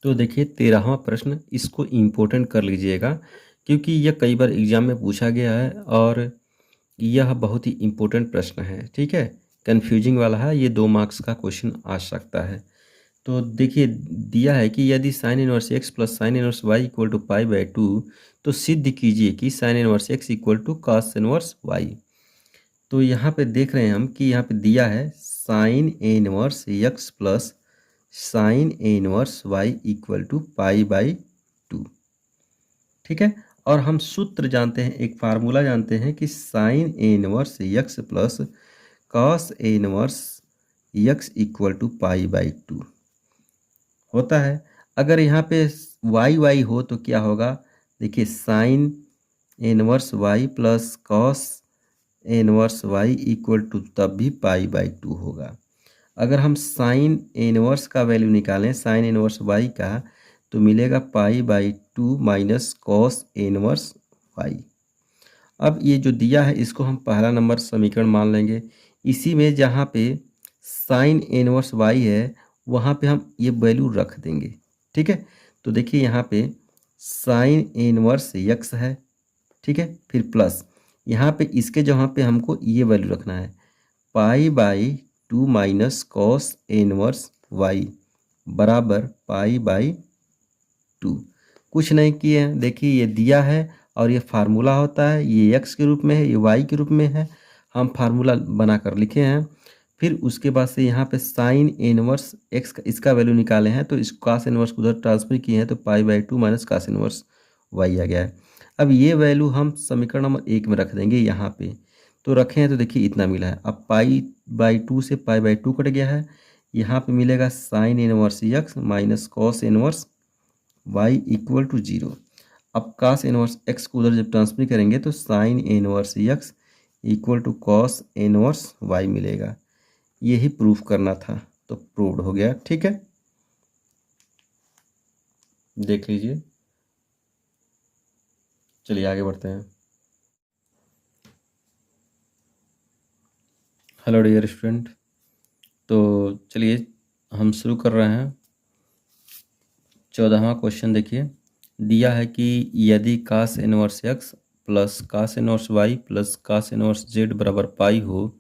तो देखिए 13वां प्रश्न, इसको इम्पोर्टेंट कर लीजिएगा क्योंकि यह कई बार एग्जाम में पूछा गया है और यह बहुत ही इम्पोर्टेंट प्रश्न है। ठीक है, कन्फ्यूजिंग वाला है, ये 2 मार्क्स का क्वेश्चन आ सकता है। तो देखिए दिया है कि यदि sine inverse x plus sine inverse y equal to pi by two, तो सिद्ध कीजिए कि sine inverse x equal to cos inverse y. तो यहाँ पे देख रहे हैं हम कि यहाँ पे दिया है sine a inverse x plus sine a inverse y equal to pi by two. ठीक है, और हम सूत्र जानते हैं, एक फार्मूला जानते हैं कि sine a inverse x plus cos a inverse x equal to pi by two होता है। अगर यहाँ पे वाई वाई हो तो क्या होगा, देखिए sine inverse y plus cos inverse y equal to तब भी पाई बाई टू होगा। अगर हम साइन इनवर्स का वैल्यू निकालें, साइन इनवर्स वाई का, तो मिलेगा pi by two minus cos inverse y. अब ये जो दिया है इसको हम पहला नंबर समीकरण मान लेंगे। इसी में जहाँ पे साइन इनवर्स वाई है वहाँ पे हम ये वैल्यू रख देंगे। ठीक है, तो देखिए यहाँ पे साइन इनवर्स एक्स है, ठीक है, फिर प्लस यहाँ पे इसके जहाँ पे हमको ये वैल्यू रखना है pi by two minus cos inverse y बराबर पाई बाई टू। कुछ नहीं किए हैं, देखिए ये दिया है और ये फार्मूला होता है, ये एक्स के रूप में है, ये वाई के रूप में है, हम फार्मूला बनाकर लिखे हैं। फिर उसके बाद से यहाँ पे साइन इनवर्स एक्स का इसका वैल्यू निकाले हैं, तो इस कास इनवर्स को उधर ट्रांसफर किए हैं तो pi by two minus cos inverse y आ गया है। अब ये वैल्यू हम समीकरण नंबर 1 में रख देंगे यहाँ पे, तो रखे हैं तो देखिए इतना मिला है। अब पाई बाई टू से पाई बाई टू कट गया है, यहाँ पे मिलेगा sine inverse x minus cos inverse y equal to zero. अब कास इनवर्स एक्स को उधर जब ट्रांसफर करेंगे तो sine inverse x equal to cos inverse y मिलेगा। यही प्रूफ करना था, तो प्रूव्ड हो गया। ठीक है, देख लीजिए। चलिए आगे बढ़ते हैं। हेलो डियर स्टूडेंट, तो चलिए हम शुरू कर रहे हैं। 14वां क्वेश्चन देखिए, दिया है कि यदि cos inverse x plus cos inverse y plus cos inverse z बराबर पाई हो,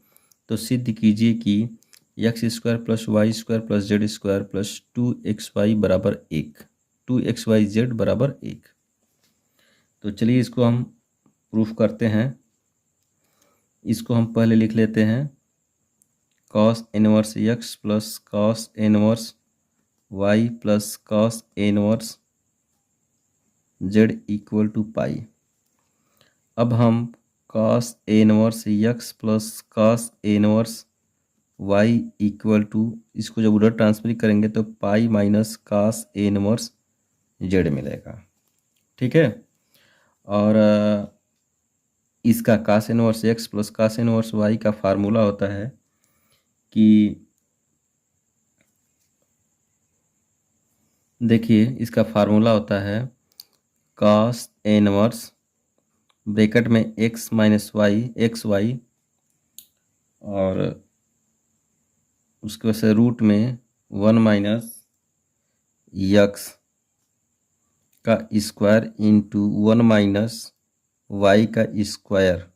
तो सिद्ध कीजिए कि x square plus y square plus z square plus 2xy बराबर 1, 2xyz बराबर 1। तो चलिए इसको हम प्रूफ करते हैं। इसको हम पहले लिख लेते हैं cos inverse x plus cos inverse y plus cos inverse z equal to pi. अब हम cos inverse x plus cos inverse y equal to, इसको जब उधर ट्रांसफर करेंगे तो pi minus cos inverse z मिलेगा। ठीक है, और इसका cos inverse x plus cos inverse y का फार्मूला होता है कि देखिए इसका फार्मूला होता है कॉस इनवर्स ब्रैकेट में x minus y x Y और उसके वजह से रूट में 1 माइनस एक्स का स्क्वायर इंटू 1 माइनस वाई का स्क्वायर।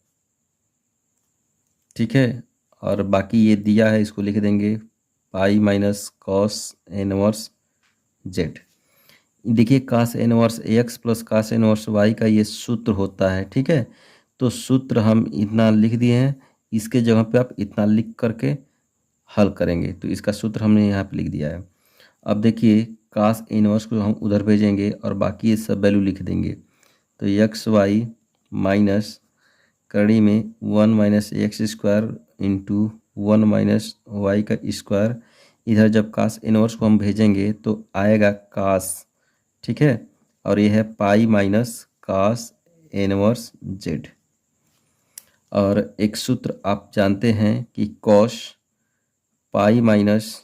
ठीक है, और बाकी ये दिया है इसको लिख देंगे pi minus cos inverse z. देखिए cos inverse x plus cos inverse y का ये सूत्र होता है। ठीक है, तो सूत्र हम इतना लिख दिए हैं, इसके जगह पे आप इतना लिख करके हल करेंगे, तो इसका सूत्र हमने यहाँ पे लिख दिया है। अब देखिए कास इनवर्स को हम उधर भेजेंगे और बाकी ये सब वैल्यू लिख देंगे, तो एक्स वाई माइनस कड़ी में 1 minus x square into 1 minus y का स्क्वायर। इधर जब कास इनवर्स को हम भेजेंगे तो आएगा कास। ठीक है, और ये है pi minus cos inverse z. और एक सूत्र आप जानते हैं कि कॉस पाई माइनस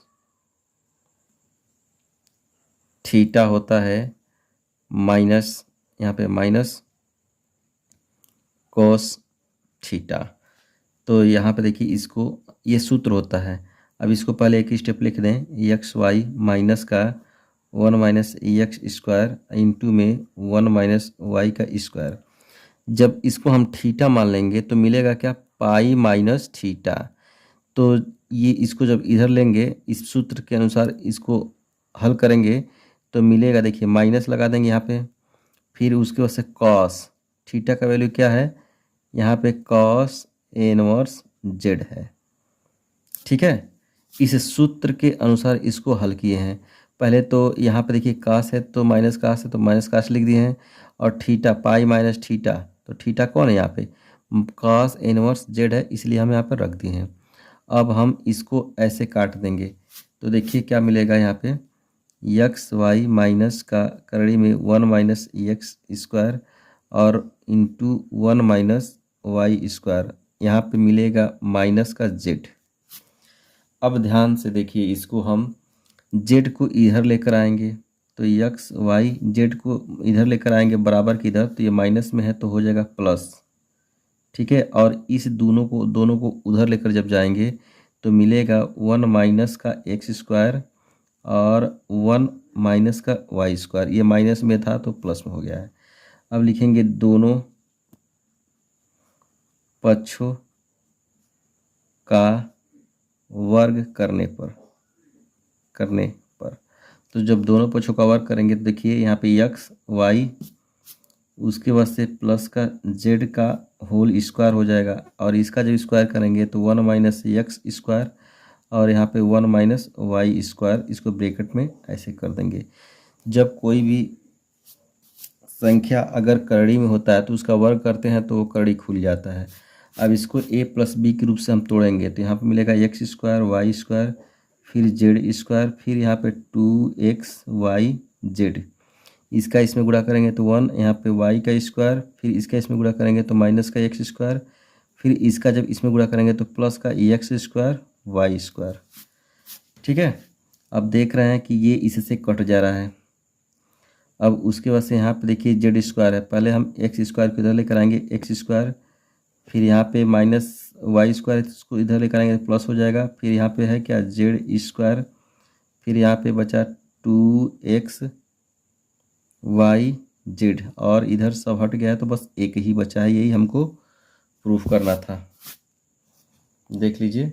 थीटा होता है माइनस, यहाँ पे माइनस कॉस थीटा। तो यहाँ पे देखिए इसको, ये सूत्र होता है। अब इसको पहले एक स्टेप लिख दें, एक्स वाई माइनस का 1 माइनस एक्स स्क्वायर इंटू में 1 माइनस वाई का स्क्वायर। जब इसको हम थीटा मान लेंगे तो मिलेगा क्या, पाई माइनस थीटा। तो ये इसको जब इधर लेंगे इस सूत्र के अनुसार इसको हल करेंगे तो मिलेगा, देखिए माइनस लगा देंगे यहाँ पे, फिर उसके बाद से कॉस थीटा का वैल्यू क्या है, यहाँ पे कॉस इनवर्स जेड है। ठीक है, इस सूत्र के अनुसार इसको हल किए हैं। पहले तो यहाँ पे देखिए कास है तो माइनस कास है तो माइनस कास लिख दिए हैं, और थीटा पाई माइनस थीटा, तो थीटा कौन है यहाँ पे, कास इनवर्स जेड है, इसलिए हम यहाँ पर रख दिए हैं। अब हम इसको ऐसे काट देंगे तो देखिए क्या मिलेगा, यहाँ पे यक्स वाई माइनस का करड़ी में 1 माइनस एक्स स्क्वायर और इंटू 1 माइनस वाई स्क्वायर, यहाँ पे मिलेगा माइनस का जेड। अब ध्यान से देखिए, इसको हम जेड को इधर लेकर आएंगे तो यक्स वाई जेड को इधर लेकर आएंगे बराबर की इधर, तो ये माइनस में है तो हो जाएगा प्लस। ठीक है, और इस दोनों को उधर लेकर जब जाएंगे तो मिलेगा 1 माइनस का एक्स स्क्वायर और 1 माइनस का वाई स्क्वायर, ये माइनस में था तो प्लस में हो गया है। अब लिखेंगे दोनों पक्षों का वर्ग करने पर तो जब दोनों पक्षों का वर्ग करेंगे तो देखिए यहाँ पे यक्स वाई उसके बाद से प्लस का जेड का होल स्क्वायर हो जाएगा, और इसका जब स्क्वायर करेंगे तो 1 माइनस एक्स स्क्वायर और यहाँ पे 1 माइनस वाई स्क्वायर, इसको ब्रैकेट में ऐसे कर देंगे। जब कोई भी संख्या अगर करड़ी में होता है तो उसका वर्ग करते हैं तो वो करड़ी खुल जाता है। अब इसको a प्लस बी के रूप से हम तोड़ेंगे तो यहाँ पे मिलेगा एक्स स्क्वायर वाई स्क्वायर फिर जेड स्क्वायर फिर यहाँ पे 2xy z, इसका इसमें गुणा करेंगे तो 1, यहाँ पे y का स्क्वायर फिर इसका इसमें गुणा करेंगे तो माइनस का एक्स स्क्वायर फिर इसका जब इसमें गुणा करेंगे तो प्लस का एक्स स्क्वायर वाई स्क्वायर। ठीक है, अब देख रहे हैं कि ये इससे कट जा रहा है। अब उसके बाद से यहाँ पे देखिए जेड स्क्वायर है, पहले हम एक्स स्क्वायर को इधर लेकर आएंगे एक्स स्क्वायर, फिर यहाँ पे माइनस वाई स्क्वायर इसको इधर लेकर आएंगे प्लस हो जाएगा, फिर यहाँ पे है क्या जेड स्क्वायर, फिर यहाँ पे बचा 2xy z, और इधर सब हट गया है तो बस एक ही बचा है, यही हमको प्रूफ करना था। देख लीजिए,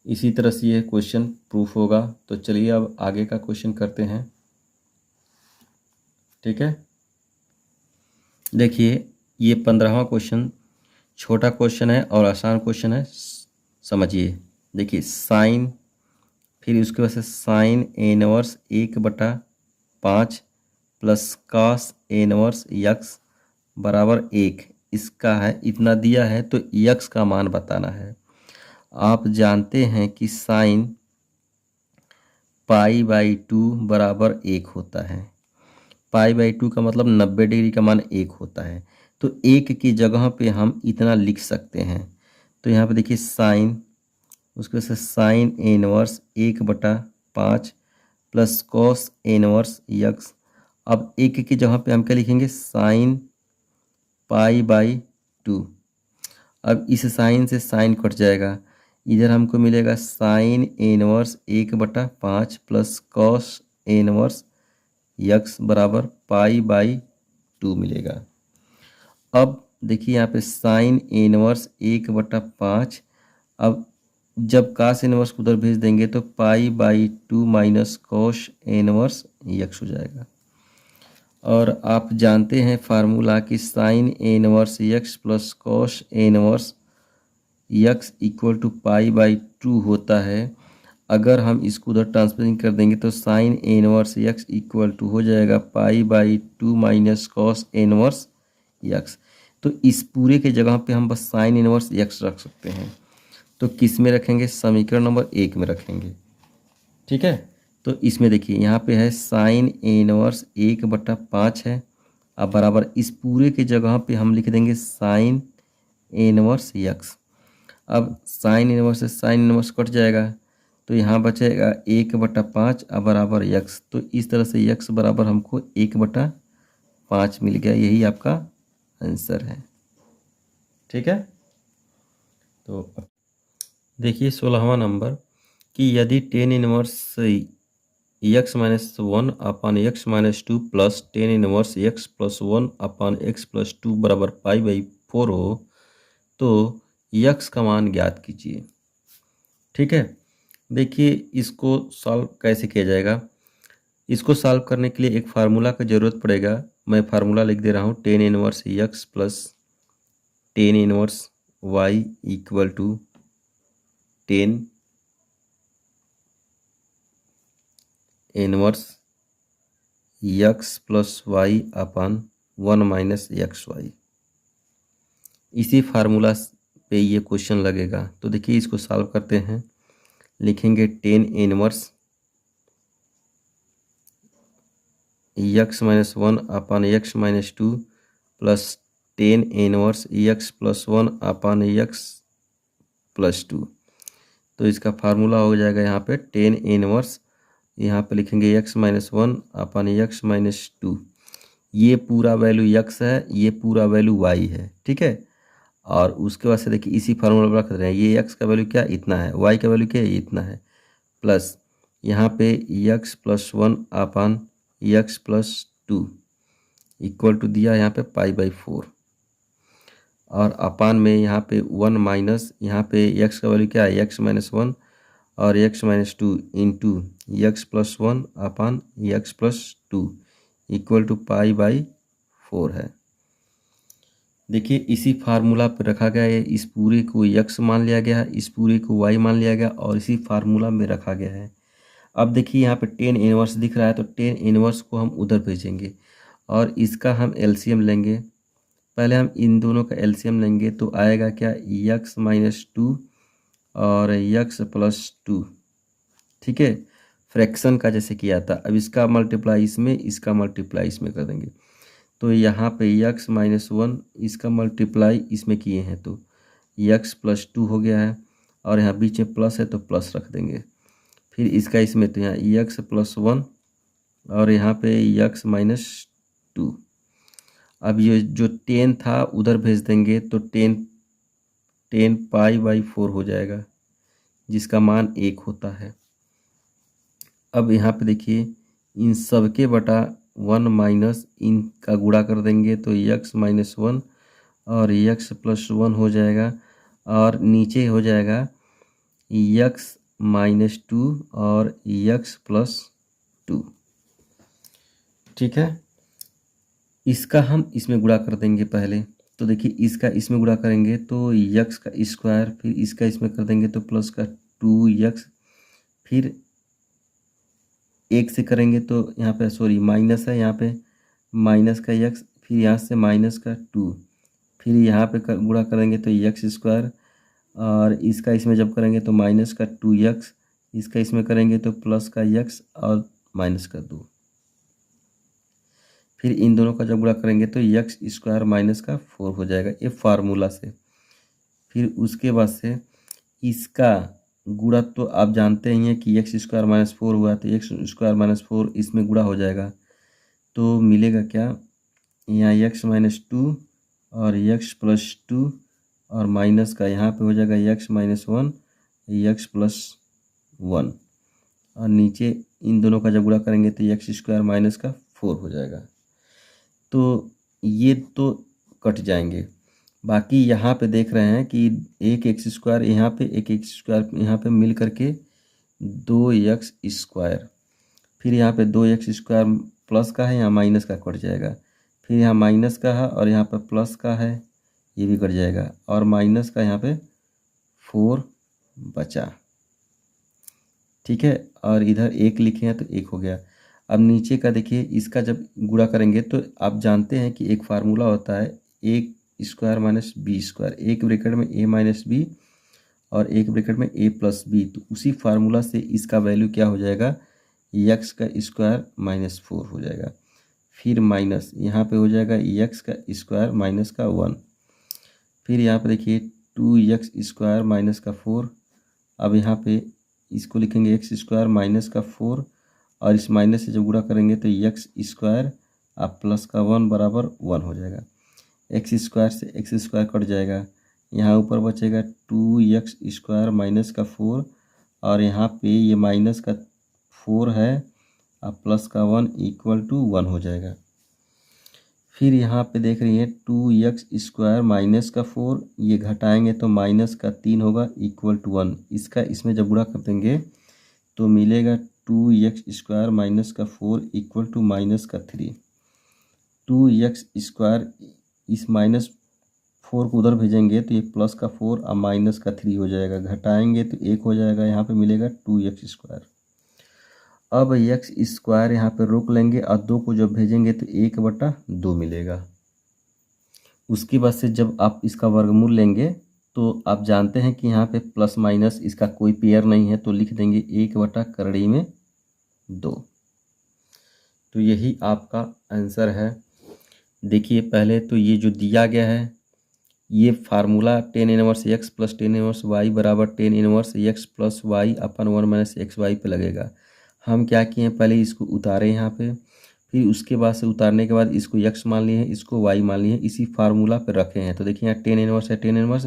इसी तरह से ये क्वेश्चन प्रूफ होगा। तो चलिए अब आगे का क्वेश्चन करते हैं। ठीक है, देखिए ये 15वां क्वेश्चन छोटा क्वेश्चन है और आसान क्वेश्चन है, समझिए। देखिए साइन, फिर उसके बाद से sine inverse 1/5 plus cos inverse x बराबर 1, इसका है इतना दिया है तो यक्स का मान बताना है। आप जानते हैं कि साइन π/2 बराबर 1 होता है। π/2 का मतलब 90 डिग्री का मान 1 होता है, तो 1 की जगह पे हम इतना लिख सकते हैं। तो यहाँ पे देखिए साइन, उसके से sine inverse 1/5 plus cos inverse x. अब 1 की जगह पे हम क्या लिखेंगे, साइन π/2। अब इस साइन से साइन कट जाएगा, इधर हमको मिलेगा sine inverse 1/5 plus cos inverse x बराबर π/2 मिलेगा। अब देखिए यहाँ पे साइन इनवर्स 1/5, अब जब कास इनवर्स को उधर भेज देंगे तो π/2 माइनस कॉस इनवर्स यक्स हो जाएगा। और आप जानते हैं फार्मूला कि sine inverse x plus cos inverse x equal to π/2 होता है। अगर हम इसको उधर ट्रांसफरिंग कर देंगे तो sine inverse x equal to हो जाएगा π/2 माइनस कॉस इनवर्स यक्स। तो इस पूरे के जगह पे हम बस साइन इनवर्स यक्स रख सकते हैं, तो किस में रखेंगे, समीकरण नंबर 1 में रखेंगे। ठीक है, तो इसमें देखिए यहाँ पे है साइन इनवर्स 1/5 है, अब बराबर इस पूरे के जगह पे हम लिख देंगे साइन इनवर्स यक्स। अब साइन इनवर्स से साइन इनवर्स कट जाएगा तो यहाँ बचेगा 1/5 अब बराबर यक्स। तो इस तरह से यक्स बराबर हमको 1/5 मिल गया, यही आपका आंसर है। ठीक है, तो देखिए 16वां नंबर कि यदि ten inverse x minus one upon x minus two plus tan inverse x plus one upon x plus to बराबर पाई बाई फोर हो तो एक्स का मान ज्ञात कीजिए। ठीक है, देखिए इसको सॉल्व कैसे किया जाएगा। इसको सॉल्व करने के लिए एक फार्मूला की ज़रूरत पड़ेगा। मैं फार्मूला लिख दे रहा हूँ, tan inverse x plus tan inverse y equal to tan inverse x plus y upon one minus x y. इसी फार्मूला पे ये क्वेश्चन लगेगा। तो देखिए इसको सॉल्व करते हैं। लिखेंगे ten inverse x minus one upon x minus two plus tan inverse x plus one upon x plus to. तो इसका फार्मूला हो जाएगा यहाँ पे टेन इनवर्स, यहाँ पे लिखेंगे x minus one upon x minus to. ये पूरा वैल्यू एक्स है, ये पूरा वैल्यू वाई है। ठीक है, और उसके बाद से देखिए इसी फार्मूला पर रख रहे हैं। ये एक्स का वैल्यू क्या इतना है, वाई का वैल्यू क्या है इतना है, प्लस यहाँ पे x plus one upon x plus two equal to दिया यहाँ पे पाई बाई फोर, और अपान में यहाँ पे वन माइनस यहाँ पे एक्स का वैल्यू क्या है एक्स माइनस वन और x minus two into x plus one upon x plus two equal to pi by four है। देखिए इसी फार्मूला पर रखा गया है। इस पूरे को एक्स मान लिया गया है, इस पूरे को वाई मान लिया गया और इसी फार्मूला में रखा गया है। अब देखिए यहाँ पे टेन इनवर्स दिख रहा है, तो टेन इनवर्स को हम उधर भेजेंगे और इसका हम एलसीएम लेंगे। पहले हम इन दोनों का एलसीएम लेंगे तो आएगा क्या एक्स माइनस टू और एक्स प्लस टू। ठीक है, फ्रैक्शन का जैसे किया था। अब इसका मल्टीप्लाई इसमें, इसका मल्टीप्लाई इसमें कर देंगे। तो यहाँ पे एक्स माइनस वन इसका मल्टीप्लाई इसमें किए हैं तो एक्स प्लस टू हो गया है, और यहाँ बीच में प्लस है तो प्लस रख देंगे। फिर इसका इसमें तो यहाँ एक्स प्लस वन और यहाँ पे एक्स माइनस टू। अब ये जो टेन था उधर भेज देंगे तो टेन पाई बाई फोर हो जाएगा, जिसका मान एक होता है। अब यहाँ पे देखिए इन सब के बटा वन माइनस इनका गुणा कर देंगे तो एक्स माइनस वन और एक्स प्लस वन हो जाएगा, और नीचे हो जाएगा एक्स माइनस टू और एक्स प्लस टू। ठीक है, इसका हम इसमें गुणा कर देंगे पहले। तो देखिए इसका इसमें गुणा करेंगे तो एक्स का स्क्वायर, फिर इसका इसमें कर देंगे तो प्लस का टू एक्स, फिर एक से करेंगे तो यहाँ पे सॉरी माइनस है, यहाँ पे माइनस का एक्स, फिर यहाँ से माइनस का टू, फिर यहाँ पे गुणा करेंगे तो एक्स स्क्वायर, और इसका इसमें जब करेंगे तो माइनस का टू एक्स, इसका इसमें करेंगे तो प्लस का एक्स और माइनस का दो, फिर इन दोनों का जब गुणा करेंगे तो एक्स स्क्वायर माइनस का फोर हो जाएगा, ये फार्मूला से। फिर उसके बाद से इसका गुणा तो आप जानते ही हैं कि एक्स स्क्वायर माइनस फोर हुआ, तो एक्स स्क्वायर माइनस फोर इसमें गुणा हो जाएगा तो मिलेगा क्या, यहाँ एक्स माइनस टू और एक्स प्लस टू और माइनस का यहाँ पे हो जाएगा x minus one x plus one, और नीचे इन दोनों का जब गुणा करेंगे तो एक्स स्क्वायर माइनस का फोर हो जाएगा। तो ये तो कट जाएंगे। बाकी यहाँ पे देख रहे हैं कि एक एक्स स्क्वायर यहाँ पे, एक एक्स स्क्वायर यहाँ पे मिल करके दो एक्स स्क्वायर, फिर यहाँ पे दो एक्स स्क्वायर प्लस का है, यहाँ माइनस का कट जाएगा, फिर यहाँ माइनस का है और यहाँ पर प्लस का है, ये भी कट जाएगा, और माइनस का यहाँ पे फोर बचा। ठीक है, और इधर एक लिखे हैं तो एक हो गया। अब नीचे का देखिए, इसका जब गुणा करेंगे तो आप जानते हैं कि एक फार्मूला होता है एक स्क्वायर माइनस बी स्क्वायर, एक ब्रैकेट में ए माइनस बी और एक ब्रैकेट में ए प्लस बी। तो उसी फार्मूला से इसका वैल्यू क्या हो जाएगा, एक्स का स्क्वायर माइनस फोर हो जाएगा, फिर माइनस यहाँ पे हो जाएगा एक्स का स्क्वायर माइनस का वन, फिर यहाँ पे देखिए टू एक्स स्क्वायर माइनस का फोर। अब यहाँ पे इसको लिखेंगे एक्स स्क्वायर माइनस का फोर, और इस माइनस से जब गुणा करेंगे तो एक्स स्क्वायर अब प्लस का वन बराबर वन हो जाएगा। एक्स स्क्वायर से एक्स स्क्वायर कट जाएगा, यहाँ ऊपर बचेगा टू एक्स स्क्वायर माइनस का फोर, और यहाँ पे ये माइनस का फोर है अब प्लस का 1 इक्वल टू 1 हो जाएगा। फिर यहाँ पे देख रही है 2x² माइनस का 4, ये घटाएंगे तो माइनस का 3 होगा इक्वल टू 1। इसका इसमें जब गुणा कर देंगे तो मिलेगा 2x² माइनस का 4 इक्वल टू माइनस का 3। 2x² इस माइनस 4 को उधर भेजेंगे तो ये प्लस का 4 और माइनस का 3 हो जाएगा, घटाएंगे तो 1 हो जाएगा, यहाँ पे मिलेगा 2x²। अब x² यहाँ पे रोक लेंगे और 2 को जब भेजेंगे तो 1/2 मिलेगा। उसके बाद से जब आप इसका वर्गमूल लेंगे तो आप जानते हैं कि यहाँ पे प्लस माइनस इसका कोई पेयर नहीं है, तो लिख देंगे 1/2। तो यही आपका आंसर है। देखिए पहले तो ये जो दिया गया है ये formula tan inverse x plus tan inverse y बराबर tan inverse x plus y अपन 1 माइनस XY पे लगेगा। हम क्या किए हैं, पहले इसको उतारे यहाँ पे, फिर उसके बाद से उतारने के बाद इसको x मान लिए हैं, इसको y मान लिए हैं, इसी फार्मूला पे रखे हैं। तो देखिए यहाँ tan इनवर्स है, tan इनवर्स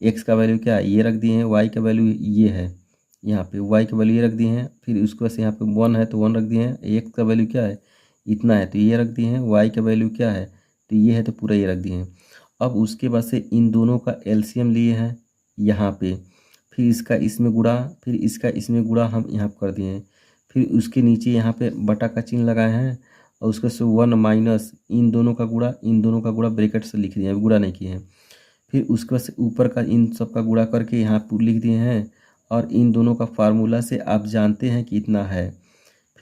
x का वैल्यू क्या है ये रख दिए हैं, y का वैल्यू ये है, यहाँ पे y का वैल्यू ये रख दिए हैं, फिर उसके बाद से यहाँ पे 1 है तो 1 रख दिए हैं, x का वैल्यू क्या है इतना है तो ये रख दिए हैं, y का वैल्यू क्या है तो ये है तो पूरा ये रख दिए हैं। अब उसके बाद से इन दोनों का एलसीएम लिए हैं यहाँ पे, फिर इसका इसमें गुणा, फिर इसका इसमें गुणा हम यहाँ कर दिए हैं, फिर उसके नीचे यहाँ पे बटा का चिन्ह लगाए हैं और उसके से 1 माइनस इन दोनों का गुणा, इन दोनों का गुणा ब्रैकेट से लिख दिए हैं, गुणा नहीं किए हैं। फिर उसके बाद से ऊपर का इन सब का गुणा करके यहाँ पर लिख दिए हैं और इन दोनों का फार्मूला से आप जानते हैं कि इतना है।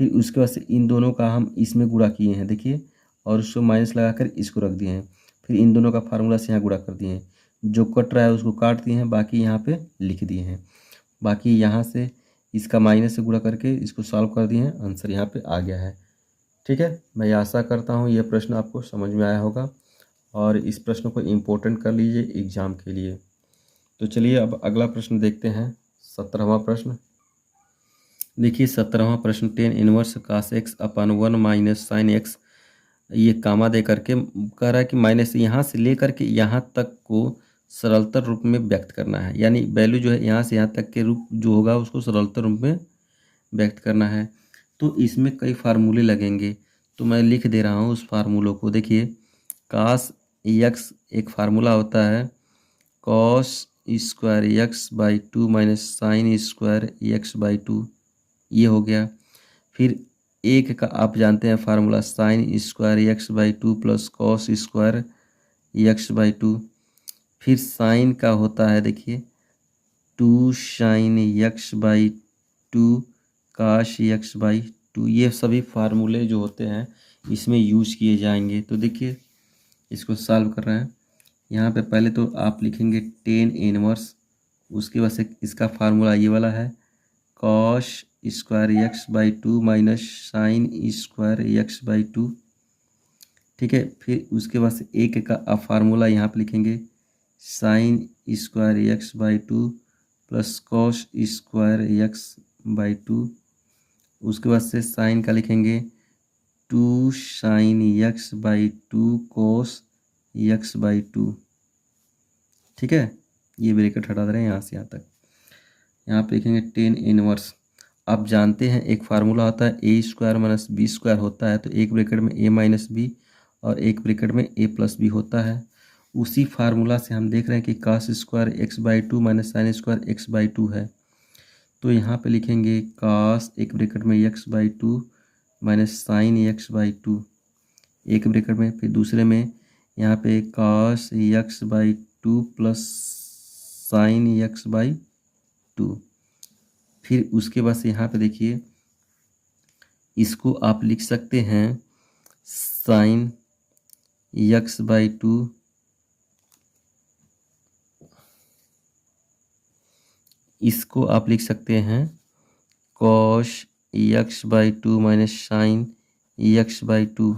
फिर उसके बाद से इन दोनों का हम इसमें गुणा किए हैं देखिए, और उसको माइनस लगाकर इसको रख दिए हैं, फिर इन दोनों का फार्मूला से यहाँ गुणा कर दिए हैं, जो कट रहा है उसको काट दिए हैं, बाकी यहाँ पे लिख दिए हैं, बाकी यहाँ से इसका माइनस से गुणा करके इसको सॉल्व कर दिए हैं, आंसर यहाँ पे आ गया है। ठीक है, मैं आशा करता हूँ यह प्रश्न आपको समझ में आया होगा और इस प्रश्न को इम्पोर्टेंट कर लीजिए एग्ज़ाम के लिए। तो चलिए अब अगला प्रश्न देखते हैं, 17वां प्रश्न। देखिए 17वां प्रश्न, tan इनवर्स cos x अपन 1 माइनस साइन x, ये कामा दे करके कह रहा है कि माइनस यहाँ से ले करके यहाँ तक को सरलतर रूप में व्यक्त करना है, यानी वैल्यू जो है यहाँ से यहाँ तक के रूप जो होगा उसको सरलतर रूप में व्यक्त करना है। तो इसमें कई फार्मूले लगेंगे, तो मैं लिख दे रहा हूँ उस फार्मूलों को। देखिए cos x एक फार्मूला होता है cos square x by 2 minus sine square x by 2, ये हो गया। फिर एक का आप जानते हैं formula sign square x by 2 plus cos square x by 2। फिर साइन का होता है देखिए 2 साइन x बाई 2 काश x बाई 2, ये सभी फार्मूले जो होते हैं इसमें यूज़ किए जाएंगे। तो देखिए इसको सॉल्व कर रहे हैं, यहाँ पे पहले तो आप लिखेंगे tan इनवर्स, उसके बाद से इसका फार्मूला ये वाला है cos square x by 2 minus sine square x by 2। ठीक है, फिर उसके बाद से एक का आप फार्मूला यहाँ पे लिखेंगे sine square x by 2 plus cos square x by 2। उसके बाद से साइन का लिखेंगे 2 sine x by 2 cos x by 2। ठीक है, ये ब्रैकेट हटा दे रहे हैं यहाँ से यहाँ तक, यहाँ पे लिखेंगे tan इनवर्स। आप जानते हैं एक फार्मूला होता है ए स्क्वायर माइनस बी स्क्वायर होता है, तो एक ब्रैकेट में a माइनस बी और एक ब्रैकेट में a प्लस बी होता है। उसी फार्मूला से हम देख रहे हैं कि cos square x by 2 minus sine square x by 2 है, तो यहाँ पे लिखेंगे cos एक ब्रैकेट में x by 2 minus sine x by 2 एक ब्रैकेट में, फिर दूसरे में यहाँ पे cos x by 2 plus sign x by 2। फिर उसके बाद से यहाँ पे देखिए इसको आप लिख सकते हैं साइन x बाई 2 इसको आप लिख सकते हैं cos x by 2 minus sine x by 2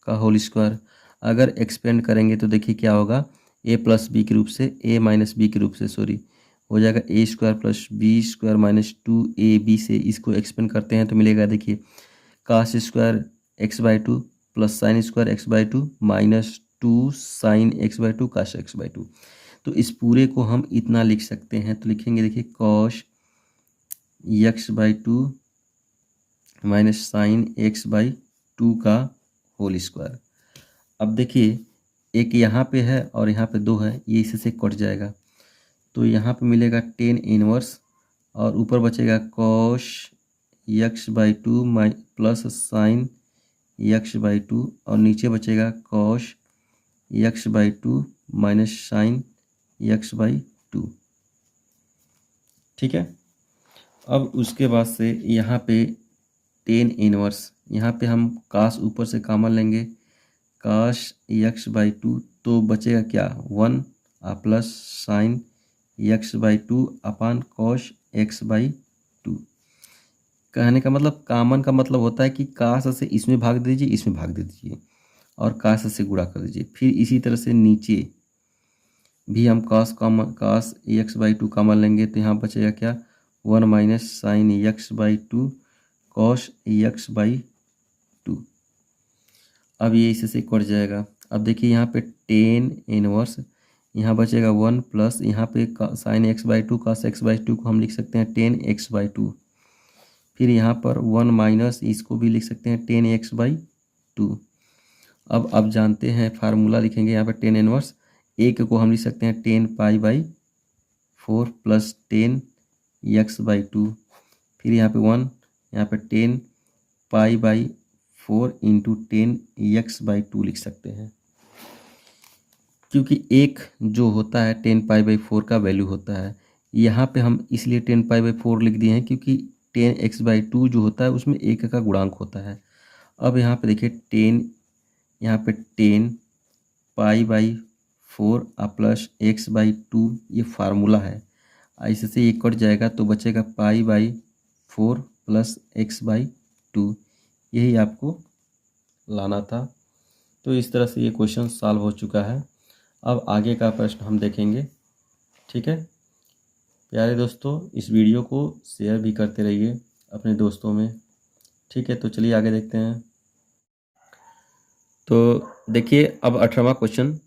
का होल स्क्वायर। अगर एक्सपेंड करेंगे तो देखिए क्या होगा, a प्लस बी के रूप से a माइनस बी के रूप से हो जाएगा a square plus b square minus 2ab से इसको एक्सपेंड करते हैं तो मिलेगा देखिए cos square x by 2 plus sine square x by 2 minus 2 sine x by 2 cos x by 2। तो इस पूरे को हम इतना लिख सकते हैं, तो लिखेंगे देखिए cos x by 2 minus sine x by 2 का होल स्क्वायर। अब देखिए एक यहाँ पे है और यहाँ पे 2 है, ये इसी से कट जाएगा, तो यहाँ पे मिलेगा टेन इनवर्स और ऊपर बचेगा cosh x by 2 plus sign x by 2 और नीचे बचेगा cosh x by 2 minus sign x by 2। ठीक है। अब उसके बाद से यहाँ पे टेन इनवर्स, यहाँ पे हम काश ऊपर से कॉमन लेंगे, काश यक्स बाई 2, तो बचेगा क्या 1 plus sign x by 2 upon cosh x by 2। कहने का मतलब कॉमन का मतलब होता है कि काश से इसमें भाग दीजिए, इसमें भाग दे दीजिए और काश से गुणा कर दीजिए। फिर इसी तरह से नीचे भी हम काश एक्स बाई 2 कॉमन लेंगे, तो यहाँ बचेगा क्या 1 minus sine x by 2 cos x by 2। अब ये इससे कट जाएगा। अब देखिए यहाँ पे टेन इनवर्स, यहाँ बचेगा 1 प्लस यहाँ पे sine x by 2 cos x by 2 को हम लिख सकते हैं टेन एक्स बाई 2। फिर यहाँ पर 1 माइनस इसको भी लिख सकते हैं टेन एक्स बाई 2। अब जानते हैं फार्मूला लिखेंगे यहाँ पर टेन इनवर्स, एक को हम लिख सकते हैं ten pi by 4 plus ten x by 2। फिर यहाँ पे 1, यहाँ पे ten pi by 4 into ten x by 2 लिख सकते हैं, क्योंकि एक जो होता है 10 पाई बाई 4 का वैल्यू होता है। यहाँ पे हम इसलिए 10 पाई बाई 4 लिख दिए हैं क्योंकि 10 एक्स बाई 2 जो होता है उसमें एक का गुणांक होता है। अब यहाँ पे देखिए 10, यहाँ पे 10 pi by 4 plus x by 2 ये फार्मूला है, ऐसे से ये कट जाएगा तो बचेगा pi by 4 plus x by 2। यही आपको लाना था। तो इस तरह से ये क्वेश्चन सॉल्व हो चुका है। अब आगे का प्रश्न हम देखेंगे। ठीक है प्यारे दोस्तों, इस वीडियो को शेयर भी करते रहिए अपने दोस्तों में। ठीक है, तो चलिए आगे देखते हैं। तो देखिए अब 18वां क्वेश्चन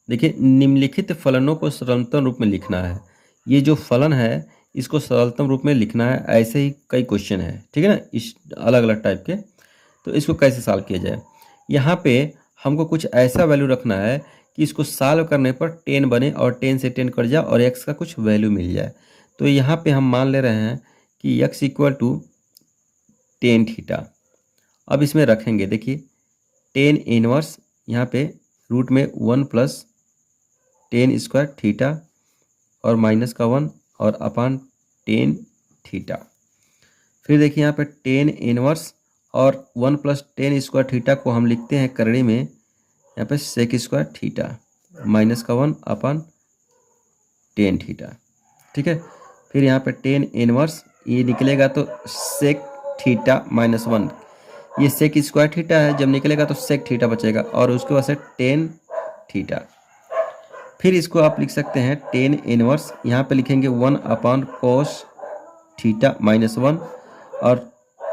देखिए, निम्नलिखित फलनों को सरलतम रूप में लिखना है। ये जो फलन है इसको सरलतम रूप में लिखना है। ऐसे ही कई क्वेश्चन है, ठीक है ना, इस अलग अलग टाइप के। तो इसको कैसे सॉल्व किया जाए, यहाँ पे हमको कुछ ऐसा वैल्यू रखना है कि इसको सॉल्व करने पर 10 बने और 10 से 10 कट जाए और x का कुछ वैल्यू मिल जाए। तो यहाँ पे हम मान ले रहे हैं कि x इक्वल टू 10 थीटा। अब इसमें रखेंगे देखिए 10 इनवर्स, यहाँ पे रूट में 1 प्लस 10 स्क्वायर थीटा और माइनस का 1 और अपान 10 थीटा। फिर देखिए यहाँ पे 10 इनवर्स और 1 प्लस 10 स्क्वायर थीटा को हम लिखते हैं करड़ी में यहाँ पे सेक स्क्वायर थीटा माइनस का 1 अपान 10 थीटा। ठीक है, फिर यहाँ पे 10 इनवर्स ये निकलेगा तो सेक थीटा माइनस 1, ये सेक स्क्वायर थीटा है, जब निकलेगा तो सेक थीटा बचेगा और उसके बाद से 10 थीटा। फिर इसको आप लिख सकते हैं 10 इनवर्स, यहाँ पे लिखेंगे 1 अपान कोस थीटा माइनस 1 और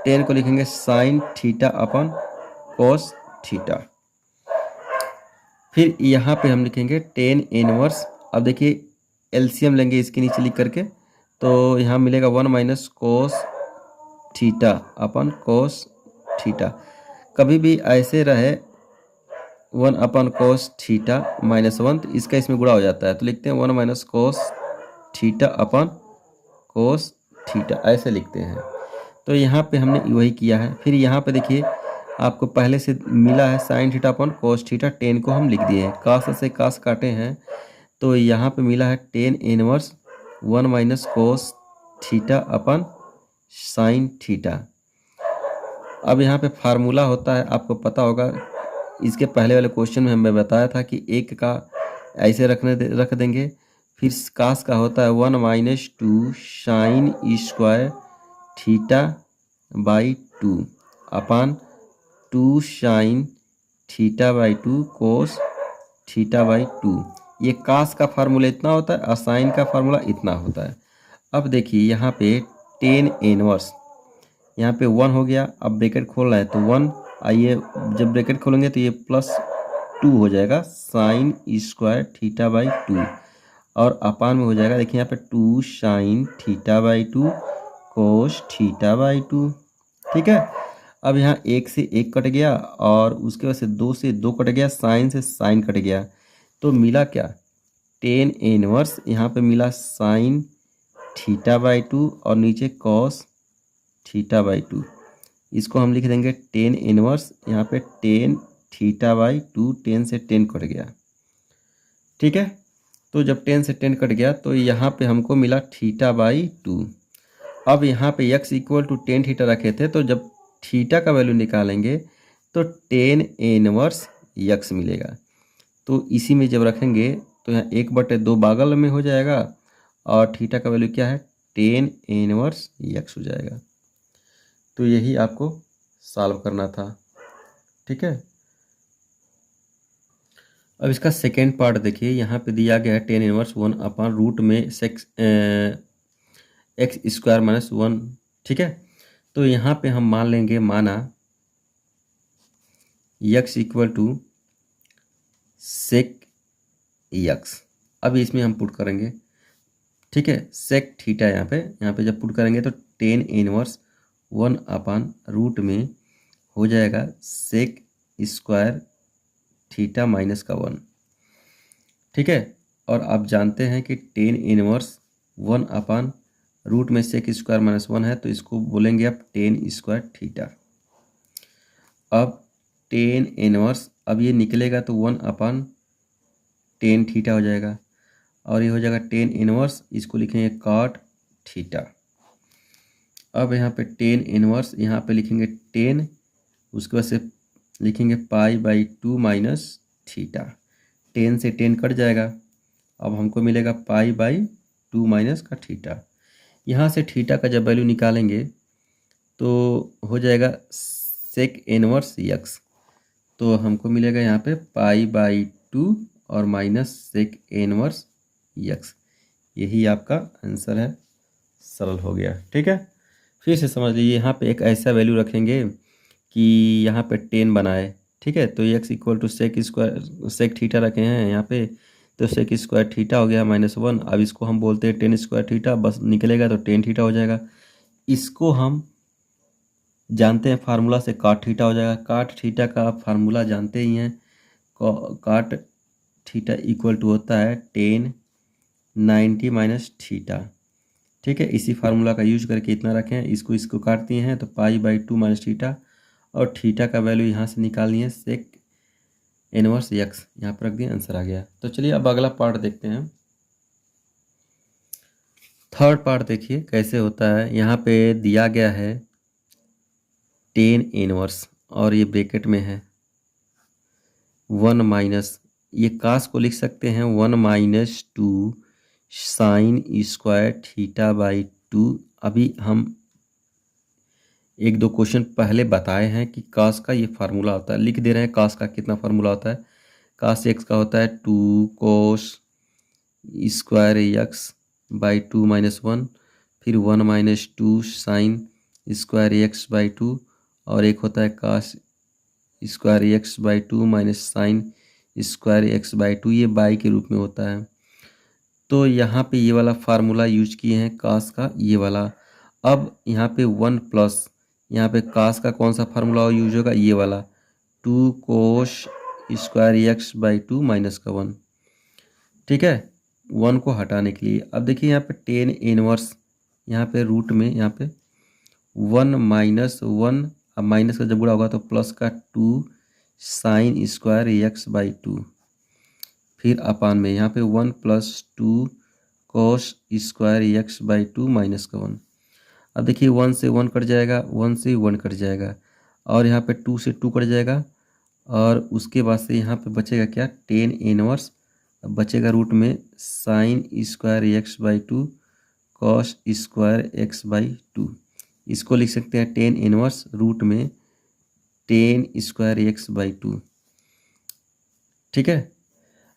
10 को लिखेंगे साइन थीटा अपन कोस थीटा। फिर यहाँ पे हम लिखेंगे 10 इनवर्स। अब देखिए एलसीएम लेंगे इसके नीचे लिख करके, तो यहाँ मिलेगा 1 माइनस कोस थीटा अपन कोस थीटा। कभी भी ऐसे रहे 1 अपन कोस थीटा माइनस 1, तो इसका इसमें गुणा हो जाता है, तो लिखते हैं 1 माइनस कोस थीटा अपन कोस थीटा, ऐसे लिखते हैं। तो यहाँ पे हमने वही किया है। फिर यहाँ पे देखिए आपको पहले से मिला है साइन थीटा अपन कोस थीटा, 10 को हम लिख दिए हैं, कास से कास काटे हैं, तो यहाँ पे मिला है 10 इनवर्स 1 माइनस कोस थीटा अपन साइन थीटा। अब यहाँ पे फार्मूला होता है, आपको पता होगा, इसके पहले वाले क्वेश्चन में हमें बताया था कि एक का ऐसे रख देंगे। फिर कास का होता है 1 minus 2 sine square theta by 2 upon 2 sine theta by 2 cos theta by 2। ये कास का फार्मूला इतना होता है और साइन का फार्मूला इतना होता है। अब देखिए यहाँ पे 10 इनवर्स, यहाँ पे 1 हो गया, अब ब्रैकेट खोलना है तो 1, आइए जब ब्रैकेट खोलेंगे तो ये प्लस 2 हो जाएगा साइन स्क्वायर थीटा बाई 2 और अपान में हो जाएगा देखिए यहाँ पे 2 sine theta by 2 cos theta by 2। ठीक है। अब यहाँ 1 से 1 कट गया और उसके बाद से 2 कट गया, साइन से साइन कट गया, तो मिला क्या, टेन इनवर्स, यहाँ पे मिला साइन थीटा बाई 2 और नीचे कॉस थीटा बाई 2। इसको हम लिख देंगे टेन इनवर्स, यहाँ पे टेन थीटा बाई 2, 10 से 10 कट गया। ठीक है, तो जब 10 से 10 कट गया तो यहाँ पे हमको मिला थीटा बाई 2। अब यहाँ पे x equal to tan theta रखे थे, तो जब थीटा का वैल्यू निकालेंगे तो टेन इनवर्स यक्स मिलेगा। तो इसी में जब रखेंगे तो यहाँ 1/2 बगल में हो जाएगा और थीटा का वैल्यू क्या है, टेन इनवर्स यक्स हो जाएगा। तो यही आपको सॉल्व करना था। ठीक है, अब इसका सेकेंड पार्ट देखिए, यहाँ पे दिया गया है टेन इनवर्स 1/रूट में सेक्स एक्स स्क्वायर माइनस 1। ठीक है, तो यहाँ पे हम मान लेंगे, माना x equal to sec x. अब इसमें हम पुट करेंगे, ठीक है, सेक थीटा, यहाँ पे जब पुट करेंगे तो टेन इनवर्स 1/रूट में हो जाएगा सेक स्क्वायर थीटा माइनस का 1। ठीक है, और आप जानते हैं कि टेन इनवर्स 1/रूट में सेक स्क्वायर माइनस 1 है, तो इसको बोलेंगे आप टेन स्क्वायर थीटा। अब टेन इनवर्स, अब ये निकलेगा तो 1/टेन थीटा हो जाएगा और ये हो जाएगा टेन इनवर्स, इसको लिखेंगे कॉट थीटा। अब यहाँ पे टेन इनवर्स, यहाँ पे लिखेंगे 10, उसके बाद से लिखेंगे पाई बाई 2 माइनस थीटा। 10 से 10 कट जाएगा, अब हमको मिलेगा पाई बाई 2 माइनस का थीटा। यहाँ से थीटा का जब वैल्यू निकालेंगे तो हो जाएगा सेक इनवर्स यक्स, तो हमको मिलेगा यहाँ पे पाई बाई 2 और माइनस सेक इनवर्स यक्स। यही आपका आंसर है, सरल हो गया। ठीक है, फिर से समझ लीजिए, यहाँ पे एक ऐसा वैल्यू रखेंगे कि यहाँ पे 10 बनाए। ठीक है, तो x equal to sec square, sec theta रखे हैं यहाँ पे, तो सेक स्क्वायर थीटा हो गया -1। अब इसको हम बोलते हैं टेन स्क्वायर थीटा, बस निकलेगा तो टेन थीटा हो जाएगा। इसको हम जानते हैं फार्मूला से, काट थीटा हो जाएगा। काट थीटा का आप फार्मूला जानते ही हैं, काट थीटा इक्वल टू होता है टेन 90 माइनस थीटा। ठीक है, इसी फार्मूला का यूज करके इतना रखें, इसको काट दिए हैं तो पाई बाई 2 माइनस थीटा, और थीटा का वैल्यू यहाँ से निकालनी है सेक इनवर्स यक्स, यहाँ पर रख दिए, आंसर आ गया। तो चलिए अब अगला पार्ट देखते हैं। थर्ड पार्ट देखिए कैसे होता है। यहाँ पे दिया गया है टेन इनवर्स और ये ब्रैकेट में है 1 माइनस, ये कास को लिख सकते हैं 1 minus 2 sine square theta by 2। अभी हम 1-2 क्वेश्चन पहले बताए हैं कि कास का ये फार्मूला होता है, लिख दे रहे हैं कास का कितना फार्मूला होता है। कास एक्स का होता है 2 cos square x by 2 minus 1, फिर 1 minus 2 sine square x by 2, और एक होता है cos square x by 2 minus sine square x by 2, ये बाई के रूप में होता है। तो यहाँ पे ये वाला फार्मूला यूज किए हैं कास का, ये वाला। अब यहाँ पे 1 प्लस, यहाँ पे कास का कौन सा फार्मूला यूज होगा, ये वाला 2 cos square x by 2 minus का 1। ठीक है, 1 को हटाने के लिए अब देखिए यहाँ पे टेन इनवर्स, यहाँ पे रूट में यहाँ पे 1 माइनस 1, अब माइनस का जब गुणा होगा तो प्लस का 2 साइन स्क्वायर एक्स बाई 2, फिर अपान में यहाँ पे 1 plus 2 cos square x by 2 minus का 1। अब देखिए 1 से 1 कट जाएगा, 1 से 1 कट जाएगा, और यहाँ पे 2 से 2 कट जाएगा, और उसके बाद से यहाँ पे बचेगा क्या, टेन इनवर्स, बचेगा रूट में sign square x by 2 cos square x by 2। इसको लिख सकते हैं टेन इनवर्स रूट में टेन स्क्वायर एक्स बाई 2। ठीक है,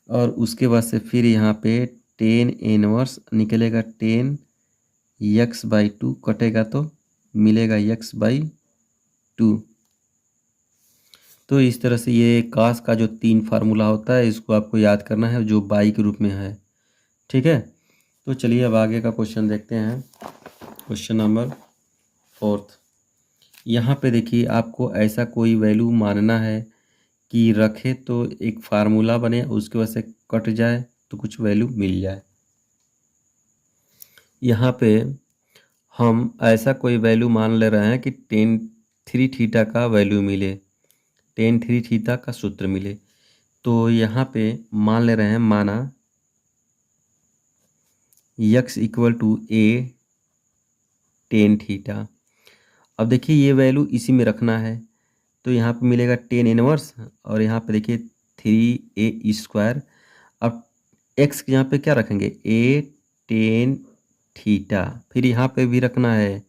और उसके बाद से फिर यहाँ पे टेन इनवर्स निकलेगा टेन यक्स बाई 2, कटेगा तो मिलेगा यक्स बाई 2। तो इस तरह से ये कास का जो 3 फार्मूला होता है इसको आपको याद करना है, जो बाई के रूप में है। ठीक है, तो चलिए अब आगे का क्वेश्चन देखते हैं। Question number 4। यहाँ पे देखिए आपको ऐसा कोई वैल्यू मानना है कि रखे तो एक फार्मूला बने, उसके वजह से कट जाए तो कुछ वैल्यू मिल जाए। यहाँ पे हम ऐसा कोई वैल्यू मान ले रहे हैं कि टेन थ्री थीटा का वैल्यू मिले, टेन थ्री थीटा का सूत्र मिले। तो यहाँ पे मान ले रहे हैं, माना x equal to a tan theta. अब देखिए ये वैल्यू इसी में रखना है, तो यहाँ पे मिलेगा टेन इनवर्स, और यहाँ पे देखिए थ्री ए स्क्वायर। अब एक्स के यहाँ पे क्या रखेंगे, ए टेन थीटा, फिर यहाँ पे भी रखना है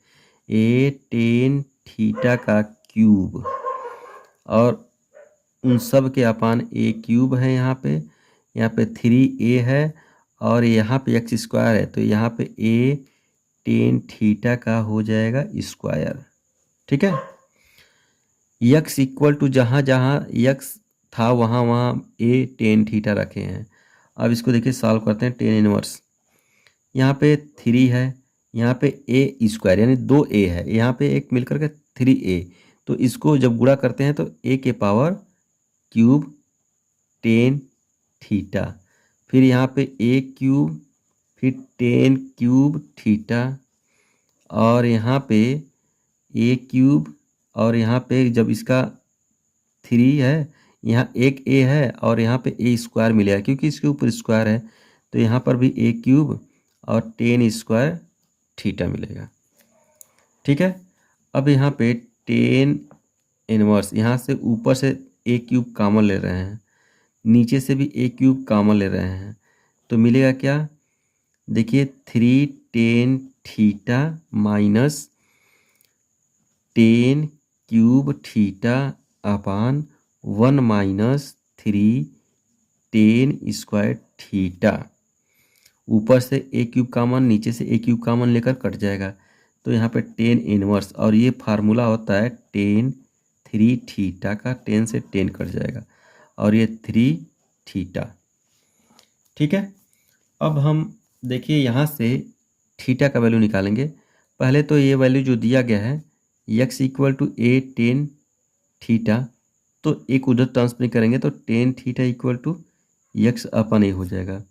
ए टेन थीटा का क्यूब, और उन सब के अपान ए क्यूब है। यहाँ पे थ्री ए है, और यहाँ पे एक्स स्क्वायर है, तो यहाँ पे ए टेन थीटा का हो जाएगा स्क्वायर। ठीक है, यक्स इक्वल टू जहाँ जहाँ यक्स था वहाँ वहाँ ए टेन थीटा रखे हैं। अब इसको देखिए सॉल्व करते हैं, टेन इनवर्स, यहाँ पे थ्री है, यहाँ पे ए स्क्वायर यानी दो ए है, यहाँ पे एक मिलकर के थ्री ए, तो इसको जब गुणा करते हैं तो ए के पावर क्यूब टेन थीटा, फिर यहाँ पे ए क्यूब, फिर टेन क्यूब थीटा, और यहाँ पे ए क्यूब, और यहाँ पे जब इसका थ्री है, यहाँ एक ए है, और यहाँ पे ए स्क्वायर मिलेगा क्योंकि इसके ऊपर स्क्वायर है, तो यहाँ पर भी ए क्यूब और टेन स्क्वायर थीटा मिलेगा। ठीक है, अब यहाँ पे टेन इनवर्स, यहाँ से ऊपर से ए क्यूब कॉमन ले रहे हैं, नीचे से भी ए क्यूब कॉमन ले रहे हैं, तो मिलेगा क्या, देखिए three tan theta minus ten cube theta upon one minus three ten square theta. ऊपर से ए क्यूब कॉमन, नीचे से ए क्यूब कॉमन लेकर कट जाएगा, तो यहाँ पे टेन इनवर्स, और ये फार्मूला होता है टेन थ्री थीटा का, टेन से टेन कट जाएगा, और ये थ्री थीटा। ठीक है, अब हम देखिए यहाँ से थीटा का वैल्यू निकालेंगे। पहले तो ये वैल्यू जो दिया गया है x equal to a tan theta, तो एक उधर ट्रांसफर करेंगे तो tan theta equal to x upon a हो जाएगा।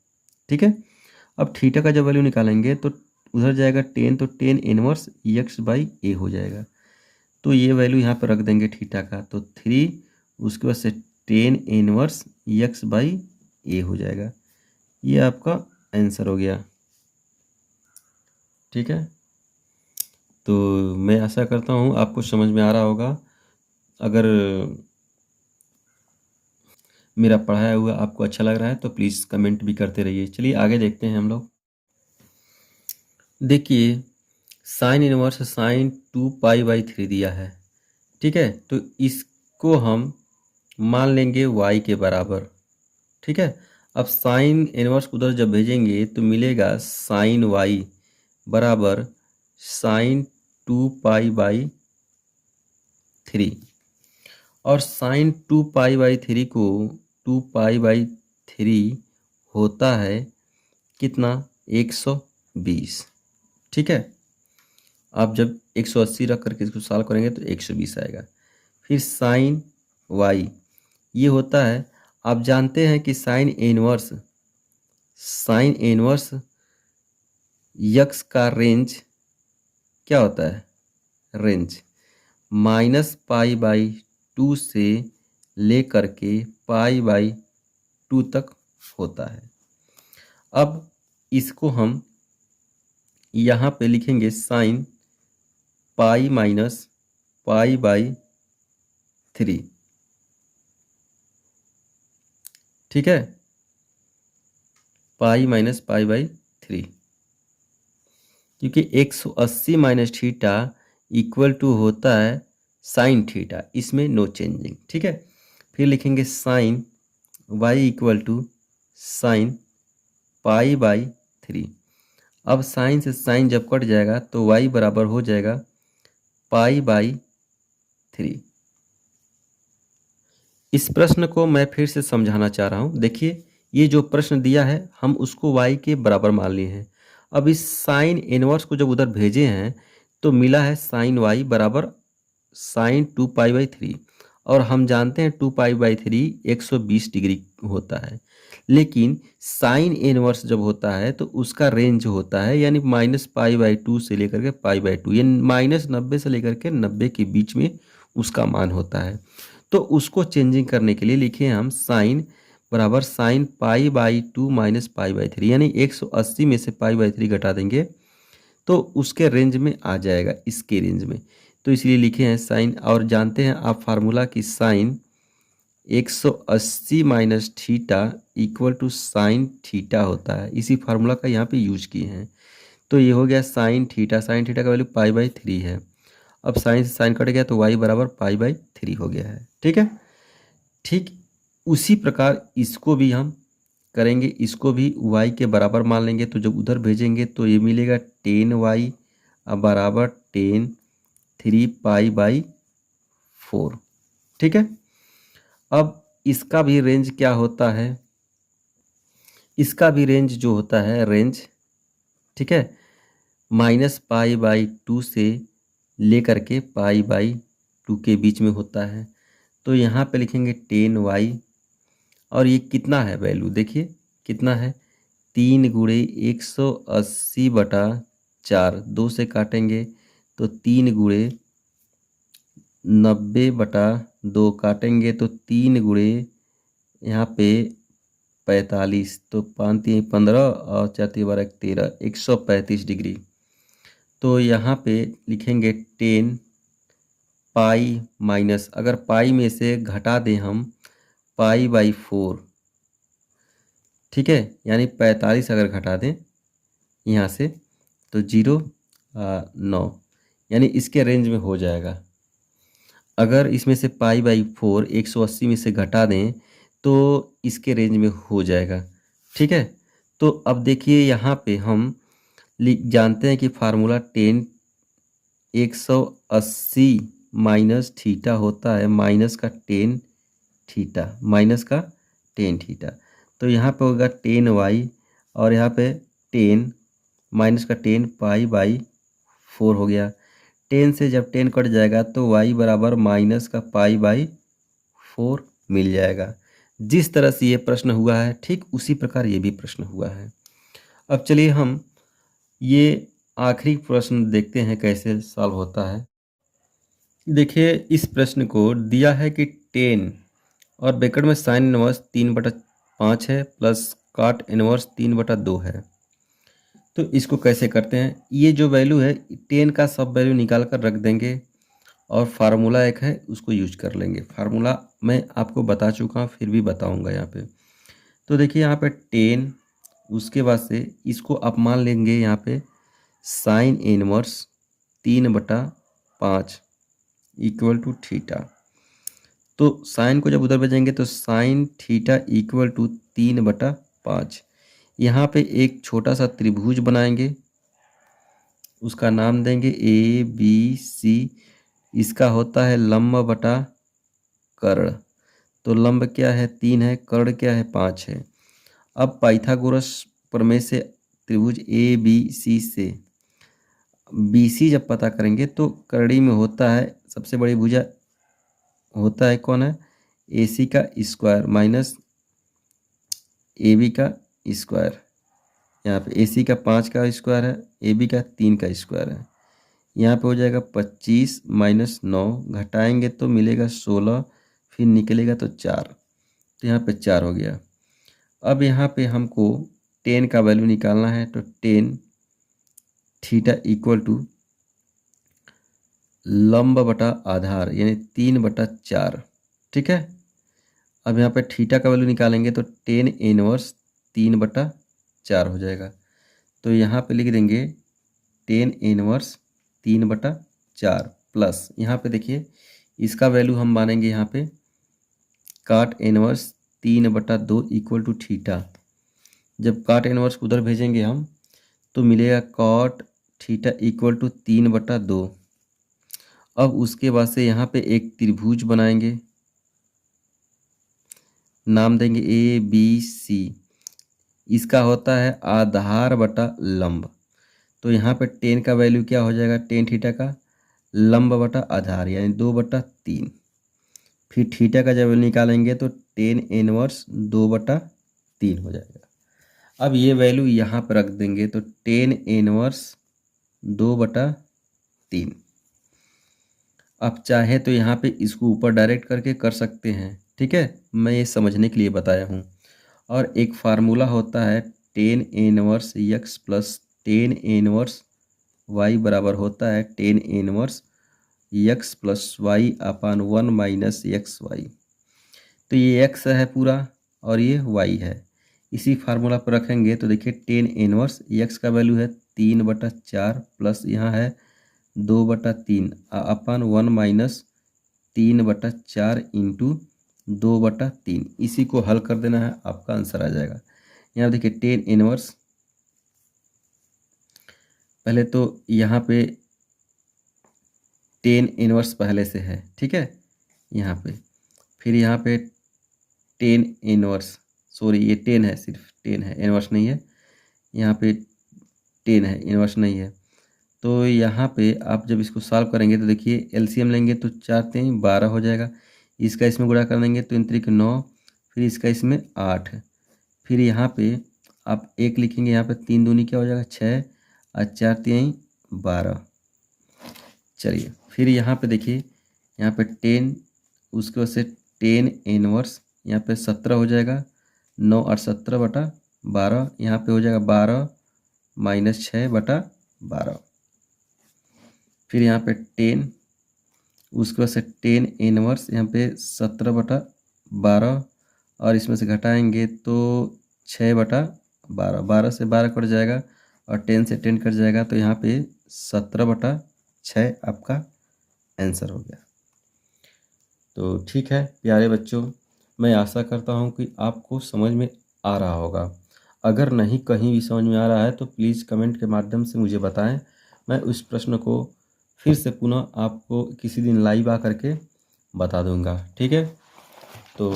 ठीक है, अब थीटा का जब वैल्यू निकालेंगे तो उधर जाएगा टेन, तो टेन इनवर्स यक्स बाई ए हो जाएगा, तो ये वैल्यू यहाँ पर रख देंगे थीटा का, तो थ्री, उसके बाद से टेन इनवर्स यक्स बाई ए हो जाएगा। ये आपका आंसर हो गया। ठीक है, तो मैं आशा करता हूँ आपको समझ में आ रहा होगा। अगर मेरा पढ़ाया हुआ आपको अच्छा लग रहा है तो प्लीज़ कमेंट भी करते रहिए। चलिए आगे देखते हैं हम लोग। देखिए sine inverse sine two pi by three दिया है। ठीक है, तो इसको हम मान लेंगे y के बराबर। ठीक है, अब साइन इनवर्स उधर जब भेजेंगे तो मिलेगा साइन y बराबर sine two pi by three, और sine two pi by three को टू पाई बाई थ्री होता है कितना, 120। ठीक है, आप जब 180 रख करके इसको सॉल्व करेंगे तो 120 आएगा। फिर साइन y ये होता है, आप जानते हैं कि साइन इनवर्स यक्स का रेंज क्या होता है, range minus pi by to से लेकर के पाई बाई टू तक होता है। अब इसको हम यहाँ पे लिखेंगे sine pi minus pi by three. ठीक है, pi minus pi by three, क्योंकि 180 माइनस थीटा इक्वल टू होता है साइन थीटा, इसमें नो चेंजिंग। ठीक है, फिर लिखेंगे sine y equal to sine pi by three. अब साइन से साइन जब कट जाएगा तो वाई बराबर हो जाएगा पाई बाई थ्री। इस प्रश्न को मैं फिर से समझाना चाह रहा हूँ। देखिए ये जो प्रश्न दिया है हम उसको y के बराबर मान लिए हैं। अब इस साइन इनवर्स को जब उधर भेजे हैं तो मिला है साइन y बराबर साइन 2π/3, और हम जानते हैं 2π/3 120 डिग्री होता है। लेकिन साइन इनवर्स जब होता है तो उसका रेंज होता है यानी -π/2 से लेकर के π/2, यानी -90 से लेकर के 90 के बीच में उसका मान होता है। तो उसको चेंजिंग करने के लिए लिखे हम साइन बराबर साइन π/2 माइनस π/3, यानी 180 में से π/3 घटा देंगे तो उसके रेंज में आ जाएगा, इसके रेंज में। तो इसलिए लिखे हैं साइन, और जानते हैं आप फार्मूला की sine 180 minus theta equal to sine theta होता है। इसी फार्मूला का यहाँ पे यूज किए हैं। तो ये हो गया साइन थीटा का वैल्यू π/3 है। अब साइन से साइन कट गया तो y बराबर π/3 हो गया है। ठीक है, ठीक उसी प्रकार इसको भी हम करेंगे, इसको भी y के बराबर मान लेंगे। तो जब उधर भेजेंगे तो ये मिलेगा 10y बराबर 10 3π/4। ठीक है, अब इसका भी रेंज क्या होता है, इसका भी रेंज जो होता है रेंज, ठीक है, -π/2 से लेकर के π/2 के बीच में होता है। तो यहाँ पे लिखेंगे 10y, और ये कितना है वैल्यू, देखिए कितना है, 3 गुणे 180/4, 2 से काटेंगे तो 3 गुणे 90/2 काटेंगे तो 3 गुणे यहाँ पे 45, तो 5 3 15 और 4 3 12 13, 135 डिग्री। तो यहाँ पे लिखेंगे 10 पाई माइनस, अगर पाई में से घटा दें हम π/4, ठीक है, यानी 45 अगर घटा दें यहाँ से तो 0.9, यानी इसके रेंज में हो जाएगा। अगर इसमें से π/4 180 में से घटा दें तो इसके रेंज में हो जाएगा। ठीक है, तो अब देखिए यहाँ पे हम जानते हैं कि फार्मूला 10 180 माइनस थीटा होता है माइनस का 10 थीटा, तो यहाँ पे होगा 10y, और यहाँ पे 10 माइनस का 10 π/4 हो गया। 10 से जब 10 कट जाएगा तो y बराबर माइनस का π/4 मिल जाएगा। जिस तरह से ये प्रश्न हुआ है ठीक उसी प्रकार ये भी प्रश्न हुआ है। अब चलिए हम ये आखिरी प्रश्न देखते हैं कैसे सॉल्व होता है। देखिए इस प्रश्न को दिया है कि 10 और ब्रैकेट में साइन इनवर्स 3/5 है प्लस काट इनवर्स 3/2 है। तो इसको कैसे करते हैं, ये जो वैल्यू है 10 का सब वैल्यू निकाल कर रख देंगे, और फार्मूला एक है उसको यूज कर लेंगे। फार्मूला मैं आपको बता चुका हूँ फिर भी बताऊँगा यहाँ पे। तो देखिए यहाँ पे 10, उसके बाद से इसको आप मान लेंगे यहाँ पे sine inverse 3/5 equal to theta. तो साइन को जब उधर भेजेंगे तो साइन थीटा इक्वल टू 3/5। यहाँ पे एक छोटा सा त्रिभुज बनाएंगे, उसका नाम देंगे ABC। इसका होता है लंब बटा कर्ण, तो लंब क्या है 3 है, कर्ण क्या है 5 है। अब पाइथागोरस प्रमेय से त्रिभुज ABC से BC जब पता करेंगे तो कर्णी में होता है सबसे बड़ी भुजा होता है कौन है, AC का स्क्वायर माइनस AB का स्क्वायर। यहाँ पे AC का 5 का स्क्वायर है, AB का 3 का स्क्वायर है। यहाँ पे हो जाएगा 25 माइनस 9, घटाएंगे तो मिलेगा 16, फिर निकलेगा तो 4, तो यहाँ पे 4 हो गया। अब यहाँ पे हमको 10 का वैल्यू निकालना है, तो 10 थीटा इक्वल टू लंब बटा आधार यानी 3/4। ठीक है, अब यहाँ पे थीटा का वैल्यू निकालेंगे तो 10 इनवर्स 3/4 हो जाएगा। तो यहाँ पे लिख देंगे 10 इनवर्स 3/4 प्लस, यहाँ पे देखिए इसका वैल्यू हम मानेंगे यहाँ पे काट इनवर्स 3/2 इक्वल टू थीटा। जब काट इनवर्स उधर भेजेंगे हम तो मिलेगा कॉट थीटा इक्वल टू 3/2। अब उसके बाद से यहाँ पे एक त्रिभुज बनाएंगे, नाम देंगे ABC। इसका होता है आधार बटा लंब, तो यहाँ पे 10 का वैल्यू क्या हो जाएगा, 10 थीटा का लंब बटा आधार यानी 2/3। फिर थीटा का जब निकालेंगे तो टेन इनवर्स 2/3 हो जाएगा। अब ये वैल्यू यहाँ पर रख देंगे तो टेन इनवर्स 2/3। आप चाहे तो यहाँ पे इसको ऊपर डायरेक्ट करके कर सकते हैं, ठीक है, मैं ये समझने के लिए बताया हूँ। और एक फार्मूला होता है tan inverse x plus tan inverse y बराबर होता है tan inverse x plus y upon 1 minus x y. तो ये x है पूरा और ये y है। इसी फार्मूला पर रखेंगे तो देखिए टेन इनवर्स x का वैल्यू है 3/4 प्लस यहाँ है 2/3 अपन 1 माइनस 3/4 इंटू 2/3। इसी को हल कर देना है, आपका आंसर आ जाएगा। यहाँ देखिए टेन इनवर्स, पहले तो यहाँ पे टेन इनवर्स पहले से है, ठीक है, यहाँ पे फिर यहाँ पे टेन इनवर्स, सॉरी ये 10 है, सिर्फ 10 है, इनवर्स नहीं है। यहाँ पे 10 है, इनवर्स नहीं है। तो यहाँ पे आप जब इसको सॉल्व करेंगे तो देखिए एलसीएम लेंगे तो 4×3 = 12 हो जाएगा। इसका इसमें गुणा कर देंगे तो 3×9, फिर इसका इसमें 8। फिर यहाँ पे आप 1 लिखेंगे, यहाँ पे 3 दूनी क्या हो जाएगा 6 और 4×3 12। चलिए फिर यहाँ पे देखिए यहाँ पे 10, उसके बाद से 10 इनवर्स यहाँ पे 17 हो जाएगा। 9 और 17/12 यहाँ पे हो जाएगा 12 माइनस 6/12। फिर यहाँ पे 10, उसके बाद से 10 इनवर्स यहाँ पे 17/12 और इसमें से घटाएंगे तो 6/12, 12 से 12 कट जाएगा और 10 से 10 कट जाएगा, तो यहाँ पे 17/6 आपका आंसर हो गया। तो ठीक है प्यारे बच्चों, मैं आशा करता हूँ कि आपको समझ में आ रहा होगा। अगर नहीं कहीं भी समझ में आ रहा है तो प्लीज़ कमेंट के माध्यम से मुझे बताएं, मैं उस प्रश्न को फिर से पुनः आपको किसी दिन लाइव आ करके बता दूंगा, ठीक है। तो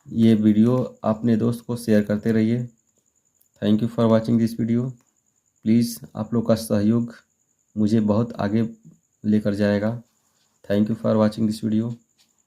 ये वीडियो अपने दोस्त को शेयर करते रहिए। Thank you for watching this video. Please आप लोग का सहयोग मुझे बहुत आगे लेकर जाएगा। Thank you for watching this video.